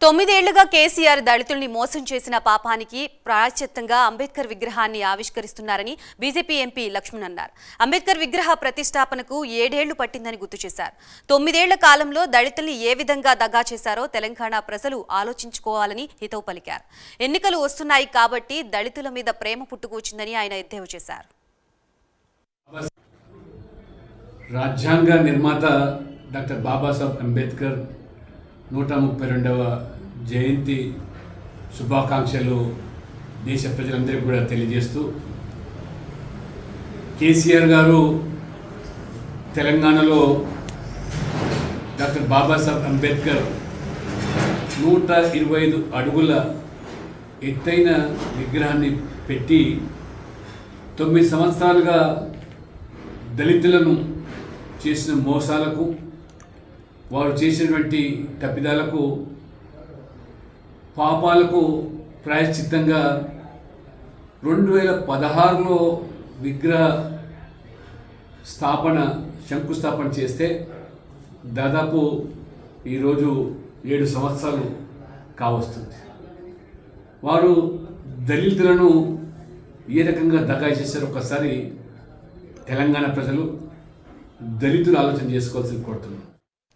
తొమ్మిదేళ్లుగా కేసీఆర్ దళితుల్ని మోసం చేసిన పాపానికి ప్రాయశ్చిత్తంగా అంబేద్కర్ విగ్రహాన్ని ఆవిష్కరిస్తున్నారని బీజేపీ ఎంపీ లక్ష్మణ్ అన్నారు. అంబేద్కర్ విగ్రహ ప్రతిష్టాపనకు 7 ఏళ్లు పట్టిందని గుర్తు చేశారు. 9 ఏళ్ల కాలంలో దళితుల్ని ఏ విధంగా దగా చేశారో తెలంగాణ ప్రజలు ఆలోచించుకోవాలని హితవు పలికారు. ఎన్నికలు వస్తున్నాయి కాబట్టి దళితుల మీద ప్రేమ పుట్టుకొచ్చిందని ఆయన ఎద్దేవా చేశారు. రాజ్యాంగ నిర్మాత డాక్టర్ బాబాసాహెబ్ అంబేద్కర్ 132వ జయంతి శుభాకాంక్షలు దేశ ప్రజలందరికీ కూడా తెలియజేస్తూ, కేసీఆర్ గారు తెలంగాణలో డాక్టర్ బాబాసాహెబ్ అంబేద్కర్ 125 అడుగుల ఎత్తైన విగ్రహాన్ని పెట్టి 9 సంవత్సరాలుగా దళితులను చేసిన మోసాలకు, వారు చేసినటువంటి తప్పిదాలకు, పాపాలకు ప్రాయశ్చిత్తంగా 2016లో విగ్రహ శంకుస్థాపన చేస్తే దాదాపు ఈరోజు 7 సంవత్సరాలు కావస్తుంది. వారు దళితులను ఏ రకంగా దగా చేశారో ఒకసారి తెలంగాణ ప్రజలు, దళితులు ఆలోచన చేసుకోవాల్సింది కోరుతున్నాను.